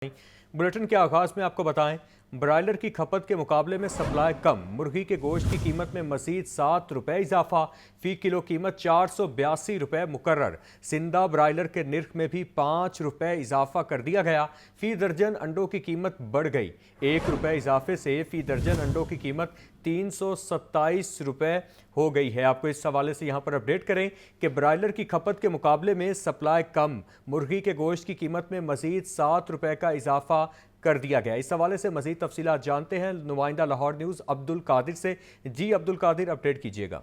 Bulletin के आगाज में आपको बताएं, ब्रायलर की खपत के मुकाबले में सप्लाई कम, मुर्गी के गोश्त की कीमत में मजीद 7 रुपए इजाफा, फी किलो कीमत 482 रुपए मुकर्रर। सिंदा ब्रायलर के निर्ख में भी 5 रुपए इजाफा कर दिया गया। फी दर्जन अंडों की कीमत बढ़ गई, 1 रुपए इजाफे से फी दर्जन अंडों की कीमत 327 रुपए हो गई है। आपको इस हवाले से यहाँ पर अपडेट करें कि ब्रायलर की खपत के मुकाबले में सप्लाई कम, मुर्गी के गोश्त की कीमत में मजीद 7 रुपए का इजाफा कर दिया गया। इस हवाले से मजीद तफसीलात जानते हैं नुमाइंदा लाहौर न्यूज़ अब्दुल कादिर से। जी अब्दुल कादिर, अपडेट कीजिएगा।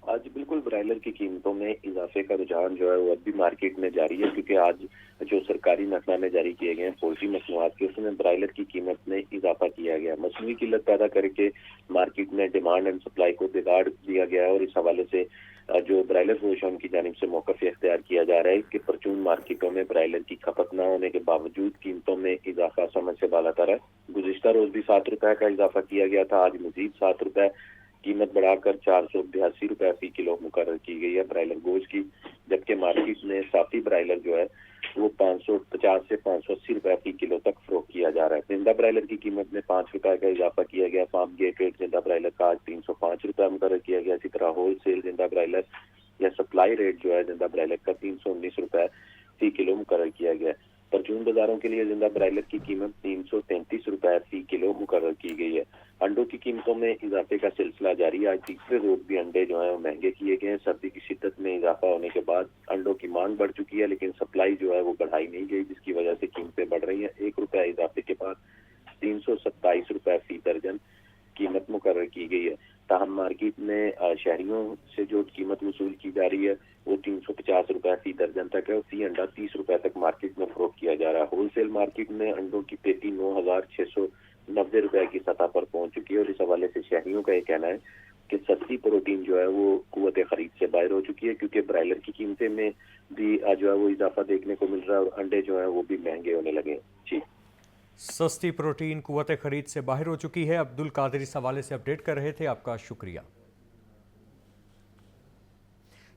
आज बिल्कुल ब्रायलर की कीमतों में इजाफे का रुझान जो है वो अब भी मार्केट में जारी है, क्योंकि आज जो सरकारी नकनामे जारी किए गए हैं पोल्ट्री मसनूआत के, उसमें ब्रायलर की कीमत में इजाफा किया गया। मसनूई किल्लत पैदा करके मार्केट में डिमांड एंड सप्लाई को बिगाड़ दिया गया है और इस हवाले से जो ब्रायलर फरोश है उनकी जानिब से मौक़िफ़ इख्तियार किया जा रहा है कि परचून मार्केटों में ब्रायलर की खपत न होने के बावजूद कीमतों में इजाफा समझ से बाला तर है। गुज़िश्ता रोज भी 7 रुपए का इजाफा किया गया था, आज मजीद 7 रुपए कीमत बढ़ाकर 482 रुपए फी किलो मुकर्रर की गई है ब्रायलर गोश्त की, जबकि मार्केट में साफी ब्रायलर जो है वो 550 से 580 रुपए फी किलो तक फरोख्त किया जा रहा है। जिंदा ब्रायलर की कीमत में 5 रुपए का इजाफा किया गया। फार्म गेट रेट जिंदा ब्रायलर का आज 305 रुपए मुकर्रर किया गया। इसी तरह होल सेल जिंदा ब्रायलर या सप्लाई रेट जो है जिंदा ब्रायलर का 319 रुपए फी किलो मुकर्रर किया गया। परचून बाजारों के लिए जिंदा ब्रायलर की कीमत 333 रुपए फी किलो मुकर्रर की गई है। अंडों की कीमतों में इजाफे का सिलसिला जारी है। आज तीसरे रोज भी अंडे जो हैं वो महंगे किए गए हैं। सर्दी की शिद्दत में इजाफा होने के बाद अंडों की मांग बढ़ चुकी है, लेकिन सप्लाई जो है वो बढ़ाई नहीं गई, जिसकी वजह से कीमतें बढ़ रही हैं। 1 रुपया इजाफे के बाद 327 रुपए फी दर्जन कीमत मुकर्रर की गई है। ताहम मार्केट में शहरियों से जो कीमत वसूल की जा रही है वो 350 रुपए फी दर्जन तक है और फी अंडा 30 रुपए तक मार्केट में फरोख्त किया जा रहा है। होलसेल मार्केट में अंडों की पेटी 9,690 रुपए की सतह पर पहुंच चुकी है और इस हवाले से शहरियों का ये कहना है कि सस्ती प्रोटीन जो है वो कुव्वत खरीद से बाहर हो चुकी है, क्योंकि ब्रायलर की कीमतें में भी जो है वो इजाफा देखने को मिल रहा है और अंडे जो है वो भी महंगे होने लगे हैं। जी, सस्ती प्रोटीन कुव्वत खरीद से बाहर हो चुकी है। अब्दुल कादिर इस हवाले से अपडेट कर रहे थे, आपका शुक्रिया।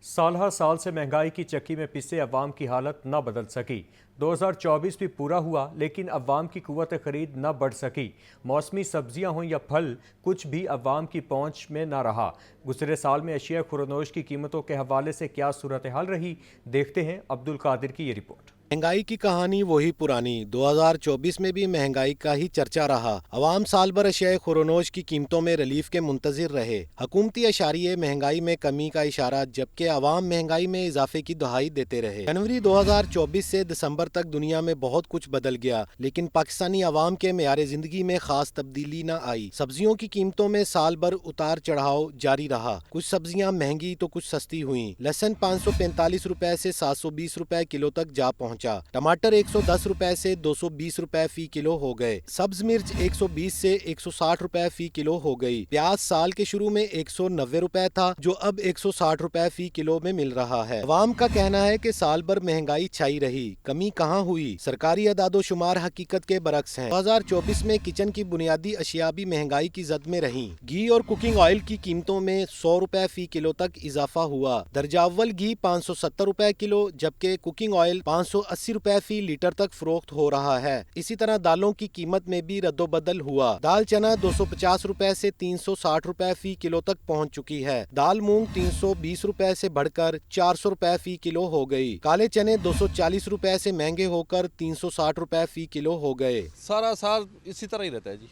साल हर साल से महंगाई की चक्की में पिसे अवाम की हालत न बदल सकी। 2024 भी पूरा हुआ लेकिन अवाम की कुव्वत खरीद न बढ़ सकी। मौसमी सब्जियां हों या फल, कुछ भी अवाम की पहुंच में न रहा। गुज़रे साल में अशिया खुरनोश की कीमतों के हवाले से क्या सूरत हाल रही, देखते हैं अब्दुल कादिर की ये रिपोर्ट। महंगाई की कहानी वही पुरानी। 2024 में भी महंगाई का ही चर्चा रहा। अवाम साल भर अशिया खुरनोश की कीमतों में रिलीफ के मुंतजिर रहे। हुकूमती अशारिये महंगाई में कमी का इशारा, जबकि अवाम महंगाई में इजाफे की दुहाई देते रहे। जनवरी 2024 से दिसंबर तक दुनिया में बहुत कुछ बदल गया, लेकिन पाकिस्तानी अवाम के मेयार जिंदगी में खास तब्दीली न आई। सब्जियों की कीमतों में साल भर उतार चढ़ाव जारी रहा। कुछ सब्जियां महंगी तो कुछ सस्ती हुई। लहसुन 545 रुपए से 720 रुपए किलो तक जा पहुंचा। टमाटर 110 रुपए से 220 रुपए फी किलो हो गए। सब्ज मिर्च 120 से 160 रुपए फी किलो हो गई। प्याज साल के शुरू में 190 रुपए था, जो अब 160 रुपए फी किलो में मिल रहा है। अवाम का कहना है कि साल भर महंगाई छाई रही, कमी कहां हुई। सरकारी अदादोशुमार हकीकत के बरक्स हैं। 2024 में किचन की बुनियादी अशिया भी महंगाई की जद में रही। घी और कुकिंग ऑयल की कीमतों में 100 रुपए फी किलो तक इजाफा हुआ। दर्जा अव्वल घी 570 रुपए किलो, जबकि कुकिंग ऑयल 580 रुपए फी लीटर तक फरोख्त हो रहा है। इसी तरह दालों की कीमत में भी रद्दोबदल हुआ। दाल चना 250 रुपए से 360 रुपए फी किलो तक पहुंच चुकी है। दाल मूंग 320 रुपए से बढ़कर 400 रुपए फी किलो हो गई। काले चने 240 रुपए से महंगे होकर 360 रुपए फी किलो हो गए। सारा साल इसी तरह ही रहता है जी,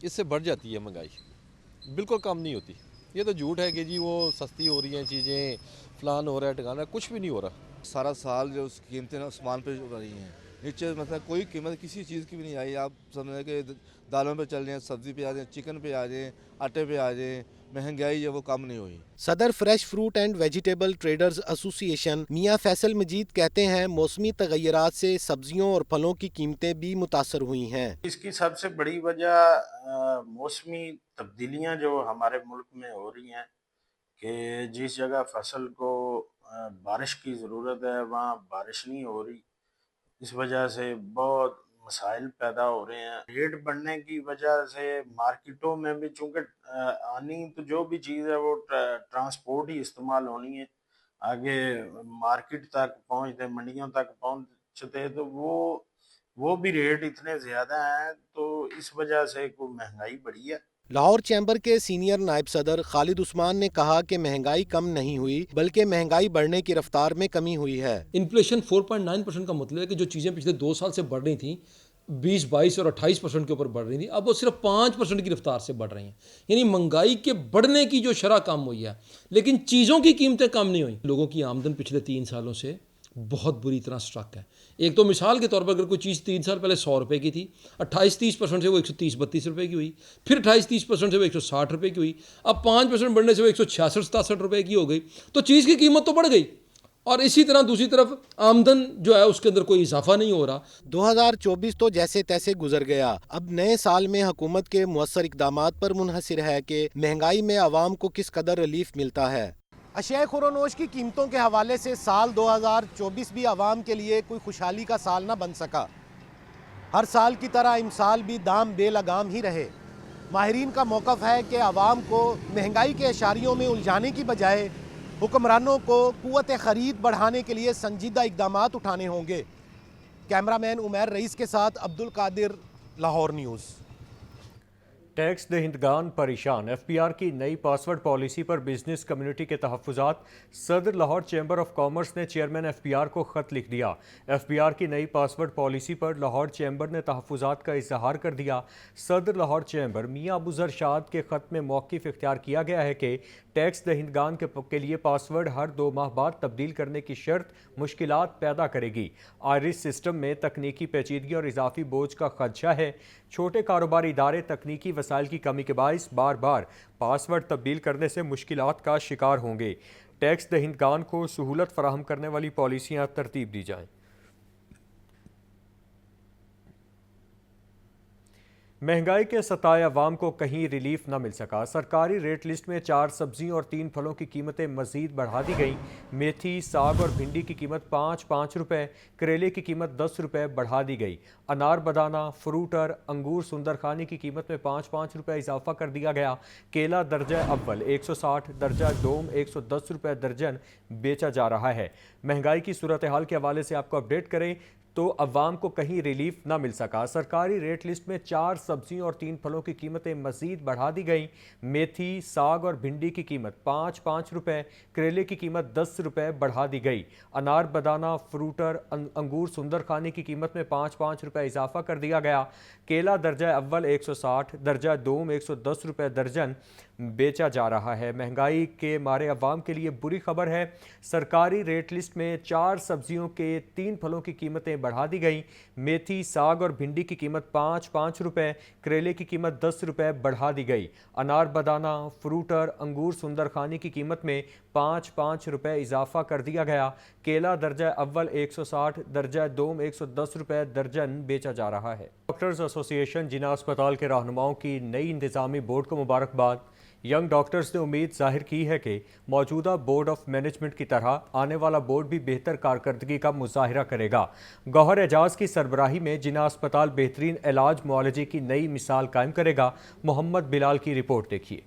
इससे बढ़ जाती है महंगाई, बिल्कुल कम नहीं होती। ये तो झूठ है कि जी वो सस्ती हो रही हैं चीज़ें, फलान हो रहा है ठिकाना, कुछ भी नहीं हो रहा। सारा साल जो कीमतें आसमान पे हो रही हैं, नीचे मतलब कोई कीमत किसी चीज़ की भी नहीं आई। आप समझ के दालों पे चल जाएं, सब्जी पे आ जाएं, चिकन पे आ जाएं, आटे पे आ जाएं, महंगाई है वो कम नहीं हुई। सदर fresh fruit and vegetable traders association Mian Faisal Majeed कहते हैं, मौसमी तगय्युरात से सब्जियों और फलों की कीमतें भी मुतासर हुई हैं। इसकी सबसे बड़ी वजह मौसमी तब्दीलियां जो हमारे मुल्क में हो रही हैं कि जिस जगह फसल को बारिश की ज़रूरत है वहाँ बारिश नहीं हो रही। इस वजह से बहुत मसाइल पैदा हो रहे हैं। रेट बढ़ने की वजह से मार्केटों में भी चूँकि आनी तो जो भी चीज़ है वो ट्रांसपोर्ट ही इस्तेमाल होनी है, आगे मार्केट तक पहुँचते मंडियों तक पहुँचते तो वो वो भी रेट इतने ज़्यादा हैं, तो इस वजह से कोई महंगाई बढ़ी है। लाहौर चैम्बर के सीनियर नायब सदर खालिद उस्मान ने कहा कि महंगाई कम नहीं हुई बल्कि महंगाई बढ़ने की रफ्तार में कमी हुई है। इन्फ्लेशन 4.9% का मतलब है कि जो चीज़ें पिछले 2 साल से बढ़ रही थी 20, 22 और 28% के ऊपर बढ़ रही थी, अब वो सिर्फ 5% की रफ्तार से बढ़ रही हैं। यानी महंगाई के बढ़ने की जो शरह कम हुई है, लेकिन चीज़ों की कीमतें कम नहीं हुई। लोगों की आमदन पिछले 3 सालों से बहुत बुरी तरह स्ट्रक है। एक तो मिसाल के तौर पर अगर कोई चीज़ 3 साल पहले 100 रुपये की थी, 28-30% से वो 130-32 रुपये की हुई, फिर 28-30% से वो 160 रुपये की हुई, अब 5% बढ़ने से वो 166-67 रुपये की हो गई। तो चीज़ की कीमत तो बढ़ गई, और इसी तरह दूसरी तरफ आमदन जो है उसके अंदर कोई इजाफा नहीं हो रहा। 2024 तो जैसे तैसे गुजर गया। अब नए साल में हुकूमत के मुअस्सर इक़दामात पर मुनहसर है कि महंगाई में आवाम को किस कदर रिलीफ मिलता है। अशिया खुरोनोश की कीमतों के हवाले से साल 2024 भी आवाम के लिए कोई खुशहाली का साल ना बन सका। हर साल की तरह इमसाल भी दाम बेलगाम ही रहे। माहिरीन का मौक़िफ़ है कि आवाम को महंगाई के इशारियों में उलझाने की बजाय हुक्मरानों को क़ुव्वत ख़रीद बढ़ाने के लिए संजीदा इक़दामात उठाने होंगे। कैमरामैन उमैर रईस के साथ अब्दुल कादिर, लाहौर न्यूज़। टैक्स दहिंदगान परेशान। FBR की नई पासवर्ड पॉलिसी पर बिजनेस कम्युनिटी के तहफ़्फ़ुज़ात। सदर लाहौर चैम्बर ऑफ कॉमर्स ने चेयरमैन FBR को ख़त लिख दिया। FBR की नई पासवर्ड पॉलिसी पर लाहौर चैम्बर ने तहफ़्फ़ुज़ात का इज़हार कर दिया। सदर लाहौर चैम्बर मियाँ अबू ज़र शाद के ख़त में मौक़िफ़ इख्तियार किया गया है कि टैक्स दहिंदगान के लिए पासवर्ड हर 2 माह बाद तब्दील करने की शर्त मुश्किलात पैदा करेगी। आयरिस सिस्टम में तकनीकी पेचीदगी और इजाफी बोझ का खदशा है। छोटे कारोबारी इदारे तकनीकी वसाइल की कमी के बाइस बार बार पासवर्ड तब्दील करने से मुश्किलात का शिकार होंगे। टैक्स दहिंदगान को सहूलत फराहम करने वाली पॉलिसियाँ तरतीब दी जाएँ। महंगाई के सताए अवाम को कहीं रिलीफ न मिल सका। सरकारी रेट लिस्ट में 4 सब्जियों और 3 फलों की कीमतें मजीद बढ़ा दी गईं। मेथी, साग और भिंडी की कीमत 5-5 रुपये, करेले की कीमत 10 रुपये बढ़ा दी गई। अनार बदाना, फ्रूटर, अंगूर सुंदरखानी की कीमत में 5-5 रुपये इजाफा कर दिया गया। केला दर्जा अव्वल 160, दर्जा दोम 110 रुपये दर्जन बेचा जा रहा है। महंगाई की सूरत हाल के हवाले से आपको अपडेट करें तो अवाम को कहीं रिलीफ ना मिल सका। सरकारी रेट लिस्ट में 4 सब्जियों और 3 फलों की कीमतें मजीद बढ़ा दी गईं। मेथी, साग और भिंडी की कीमत 5-5 रुपये, करेले की कीमत 10 रुपये बढ़ा दी गई। अनार बदाना, फ्रूटर, अंगूर सुंदरखानी की कीमत में 5-5 रुपये इजाफा कर दिया गया। केला दर्जा अव्वल 160, दर्जा दोम 110 रुपये दर्जन बेचा जा रहा है। महंगाई के मारे अवाम के लिए बुरी खबर है। सरकारी रेट लिस्ट में 4 सब्जियों के 3 फलों की कीमतें बढ़ा दी गई। मेथी, साग और भिंडी की कीमत 5-5 रुपये, करेले की कीमत 10 रुपये बढ़ा दी गई। अनार बदाना, फ्रूटर, अंगूर सुंदरखानी की कीमत में 5-5 रुपये इजाफा कर दिया गया। केला दर्जा अव्वल 160, दर्जा दोम 110 रुपये दर्जन बेचा जा रहा है। डॉक्टर्स एसोसिएशन जिना अस्पताल के रहनुमाओं की नई इंतजामी बोर्ड को मुबारकबाद। यंग डॉक्टर्स ने उम्मीद जाहिर की है कि मौजूदा बोर्ड ऑफ मैनेजमेंट की तरह आने वाला बोर्ड भी बेहतर कारकर्दगी का मुजाहिरा करेगा। गौहर एजाज की सरबराही में जिना अस्पताल बेहतरीन इलाज मुआलजे की नई मिसाल कायम करेगा। मोहम्मद बिलाल की रिपोर्ट देखिए।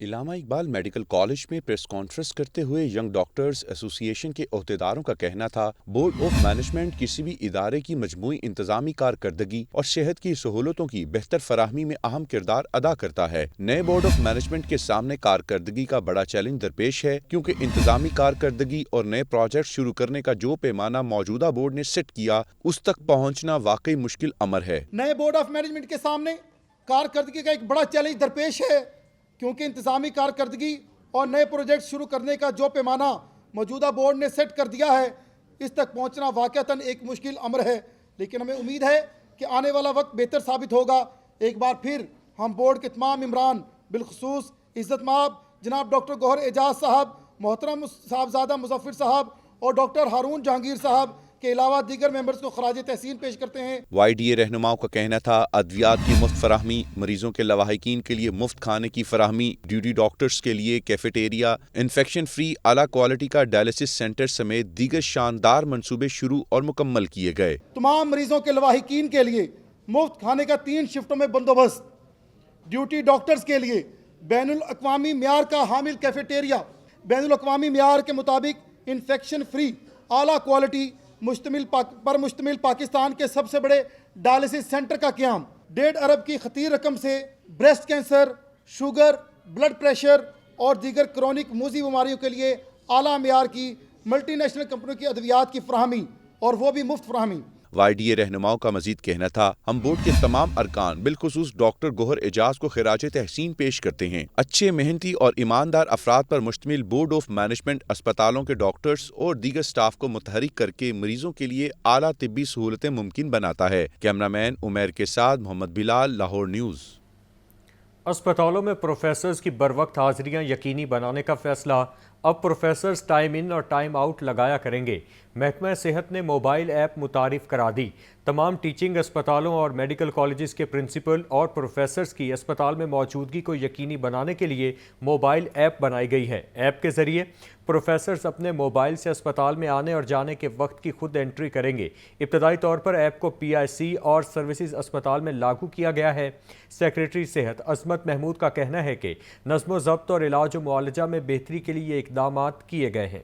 इलामा इकबाल मेडिकल कॉलेज में प्रेस कॉन्फ्रेंस करते हुए यंग डॉक्टर्स एसोसिएशन के ओहदेदारों का कहना था, बोर्ड ऑफ मैनेजमेंट किसी भी इदारे की मजमूई इंतजामी कारकर्दगी और सेहत की सहूलतों की बेहतर फराहमी में अहम किरदार अदा करता है। नए बोर्ड ऑफ मैनेजमेंट के सामने कारकर्दगी का बड़ा चैलेंज दरपेश है, क्योंकि इंतजामी कारकर्दगी और नए प्रोजेक्ट शुरू करने का जो पैमाना मौजूदा बोर्ड ने सेट किया, उस तक पहुँचना वाकई मुश्किल अमर है। नए बोर्ड ऑफ मैनेजमेंट के सामने कारकर्दगी का एक बड़ा चैलेंज दरपेश है, क्योंकि इंतज़ामी कारकर्दगी और नए प्रोजेक्ट शुरू करने का जो पैमाना मौजूदा बोर्ड ने सेट कर दिया है, इस तक पहुंचना वाक़तन एक मुश्किल अमर है। लेकिन हमें उम्मीद है कि आने वाला वक्त बेहतर साबित होगा। एक बार फिर हम बोर्ड के तमाम इमरान, बिलखसूस इज़्ज़तमाब जनाब डॉक्टर गौहर एजाज साहब, मोहतरम साहबजादा मुजफ्फर साहब और डॉक्टर हारून जहांगीर साहब के अलावा दीगर मेंबर्स को खराज तहसीन पेश करते हैं। YDA रहनुमाओं का कहना था, अद्वियात की मुफ्त फराहमी, मरीजों के लवाहिकीन के लिए मुफ्त खाने की फराहमी, ड्यूटी डॉक्टर्स के लिए कैफेटेरिया, इन्फेक्शन फ्री आला क्वालिटी का डायलिसिस सेंटर समेत दीगर शानदार मंसूबे शुरू और मुकम्मल किए गए। तमाम मरीजों के लवाहिकीन के लिए मुफ्त खाने का 3 शिफ्टों में बंदोबस्त, ड्यूटी डॉक्टर्स के लिए बैनुल अक़वामी म्यार का हामिल कैफेटेरिया, बैनुल अक़वामी म्यार के मुताबिक इन्फेक्शन फ्री आला क्वालिटी पर मुश्तमिल पाकिस्तान के सबसे बड़े डायलिसिस सेंटर का क़याम, 1.5 अरब की खतीर रकम से breast cancer, sugar, blood pressure और दीगर क्रोनिक मूजी बीमारियों के लिए आला मेयार की मल्टीनेशनल कंपनियों की अद्वियात की फराहमी, और वो भी मुफ्त फराहमी। YDA रहनुमाओं का मजीद कहना था, हम बोर्ड के तमाम अरकान बिलखुसूस डॉक्टर गोहर एजाज को खिराज तहसीन पेश करते हैं। अच्छे, मेहनती और ईमानदार अफराद पर मुश्तमिल बोर्ड ऑफ मैनेजमेंट अस्पतालों के डॉक्टर्स और दीगर स्टाफ को मुतहरिक करके मरीजों के लिए आला तिब्बी सहूलतें मुमकिन बनाता है। कैमरामैन उमैर के साथ मोहम्मद बिलाल, लाहौर न्यूज़। अस्पतालों में प्रोफेसर्स की बरवक्त हाजिरियां यकीनी बनाने का फैसला, अब प्रोफेसर्स टाइम इन और टाइम आउट लगाया करेंगे। महकमा सेहत ने मोबाइल ऐप मुतारिफ करा दी। तमाम टीचिंग अस्पतालों और मेडिकल कॉलेजेस के प्रिंसिपल और प्रोफेसर्स की अस्पताल में मौजूदगी को यकीनी बनाने के लिए मोबाइल ऐप बनाई गई है। ऐप के ज़रिए प्रोफेसर्स अपने मोबाइल से अस्पताल में आने और जाने के वक्त की खुद एंट्री करेंगे। इब्तदाई तौर पर ऐप को PIC और सर्विसेज अस्पताल में लागू किया गया है। सेक्रेटरी सेहत अजमत महमूद का कहना है कि नज़्म ज़ब्त और इलाज व मुआलजा में बेहतरी के लिए इक़दामात किए गए हैं।